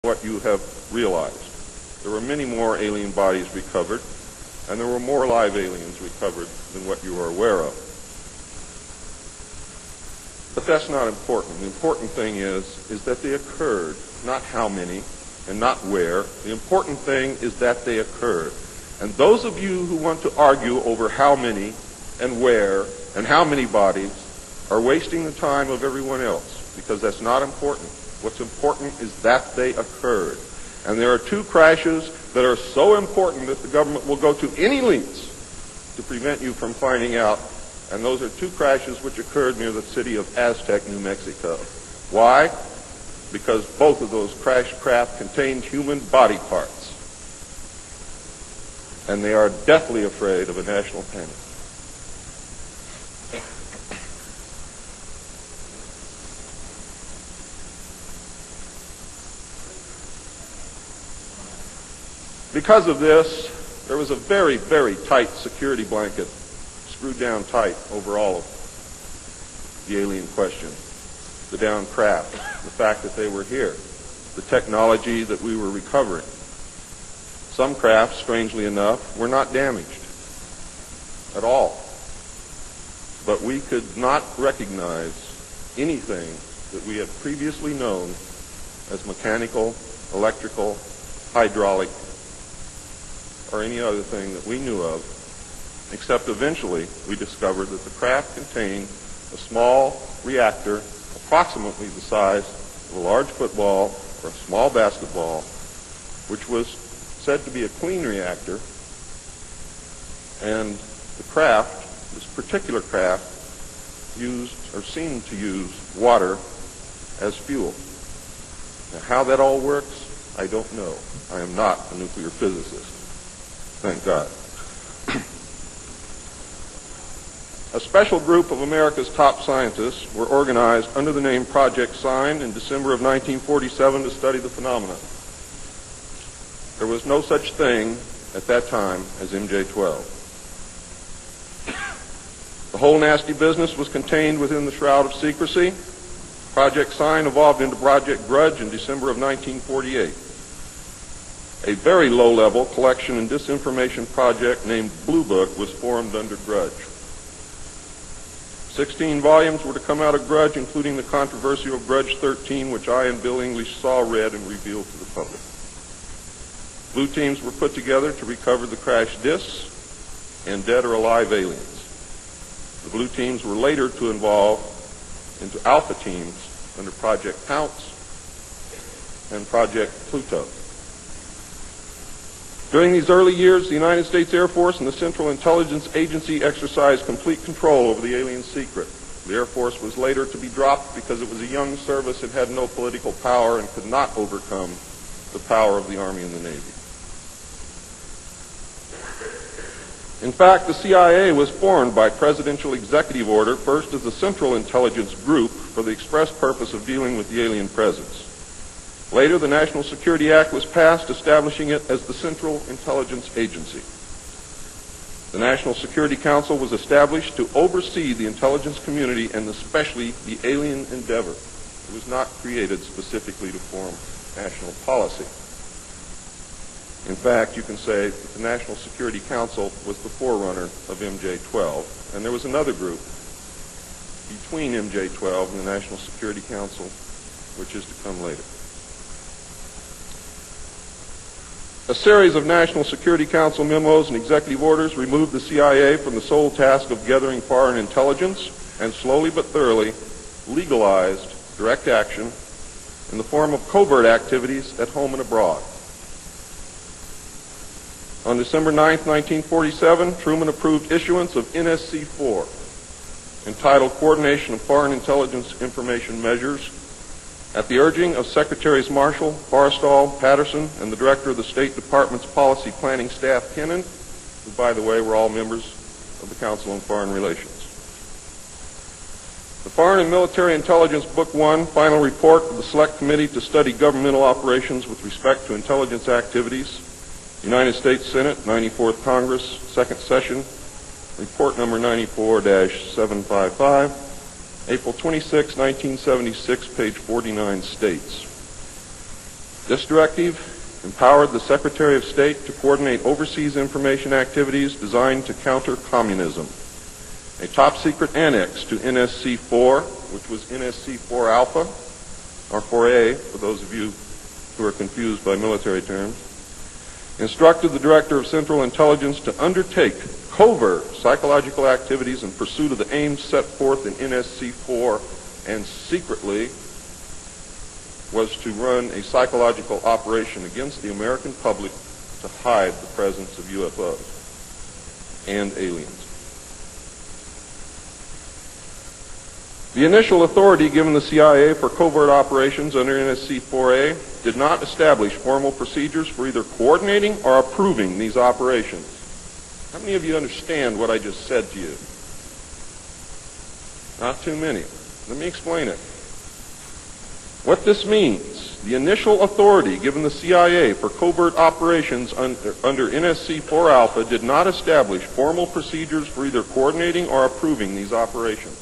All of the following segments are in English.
what you have realized. There were many more alien bodies recovered, and there were more live aliens recovered than what you are aware of. But that's not important. The important thing is that they occurred, not how many and not where. The important thing is that they occurred. And those of you who want to argue over how many and where and how many bodies are wasting the time of everyone else, because that's not important. What's important is that they occurred. And there are two crashes that are so important that the government will go to any lengths to prevent you from finding out. And those are two crashes which occurred near the city of Aztec, New Mexico. Why? Because both of those crashed craft contained human body parts. And they are deathly afraid of a national panic. Because of this, there was a very, very tight security blanket screwed down tight over all of the alien question. The downed craft, the fact that they were here, the technology that we were recovering. Some crafts, strangely enough, were not damaged at all. But we could not recognize anything that we had previously known as mechanical, electrical, hydraulic, or any other thing that we knew of, except eventually we discovered that the craft contained a small reactor approximately the size of a large football or a small basketball, which was said to be a clean reactor, and the craft, this particular craft, used or seemed to use water as fuel. Now, how that all works, I don't know. I am not a nuclear physicist. Thank God. A special group of America's top scientists were organized under the name Project Sign in December of 1947 to study the phenomena. There was no such thing at that time as MJ-12. The whole nasty business was contained within the shroud of secrecy. Project Sign evolved into Project Grudge in December of 1948. A very low-level collection and disinformation project named Blue Book was formed under Grudge. 16 volumes were to come out of Grudge, including the controversial Grudge 13, which I and Bill English saw, read, and revealed to the public. Blue teams were put together to recover the crashed discs and dead or alive aliens. The blue teams were later to evolve into alpha teams under Project Pounce and Project Pluto. During these early years, the United States Air Force and the Central Intelligence Agency exercised complete control over the alien secret. The Air Force was later to be dropped because it was a young service and had no political power and could not overcome the power of the Army and the Navy. In fact, the CIA was formed by presidential executive order, first as the Central Intelligence Group for the express purpose of dealing with the alien presence. Later, the National Security Act was passed, establishing it as the Central Intelligence Agency. The National Security Council was established to oversee the intelligence community and especially the alien endeavor. It was not created specifically to form national policy. In fact, you can say that the National Security Council was the forerunner of MJ-12, and there was another group between MJ-12 and the National Security Council, which is to come later. A series of National Security Council memos and executive orders removed the CIA from the sole task of gathering foreign intelligence and slowly but thoroughly legalized direct action in the form of covert activities at home and abroad. On December 9, 1947, Truman approved issuance of NSC-4, entitled Coordination of Foreign Intelligence Information Measures, at the urging of Secretaries Marshall, Forrestal, Patterson, and the Director of the State Department's Policy Planning Staff, Kennan, who, by the way, were all members of the Council on Foreign Relations. The Foreign and Military Intelligence Book 1, Final Report of the Select Committee to Study Governmental Operations with Respect to Intelligence Activities, United States Senate, 94th Congress, Second Session, Report number 94-755, April 26, 1976, page 49 states, This directive empowered the Secretary of State to coordinate overseas information activities designed to counter communism. A top-secret annex to NSC-4, which was NSC-4 Alpha, or 4A, for those of you who are confused by military terms, instructed the Director of Central Intelligence to undertake covert psychological activities in pursuit of the aims set forth in NSC-4, and secretly was to run a psychological operation against the American public to hide the presence of UFOs and aliens. The initial authority given the CIA for covert operations under NSC-4A did not establish formal procedures for either coordinating or approving these operations. How many of you understand what I just said to you? Not too many. Let me explain it. What this means, the initial authority given the CIA for covert operations under NSC-4 Alpha did not establish formal procedures for either coordinating or approving these operations.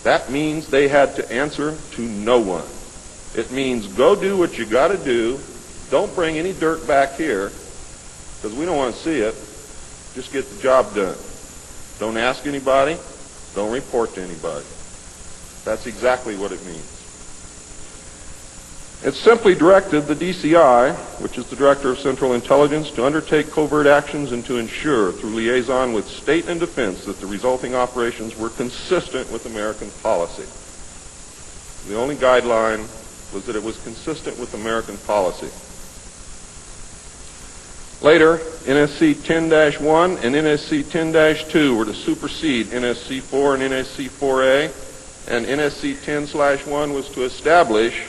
That means they had to answer to no one. It means go do what you got to do. Don't bring any dirt back here because we don't want to see it. Just get the job done. Don't ask anybody. Don't report to anybody. That's exactly what it means. It simply directed the DCI, which is the Director of Central Intelligence, to undertake covert actions and to ensure, through liaison with state and defense, that the resulting operations were consistent with American policy. The only guideline was that it was consistent with American policy. Later, NSC 10-1 and NSC 10-2 were to supersede NSC 4 and NSC 4A, and NSC 10/1 was to establish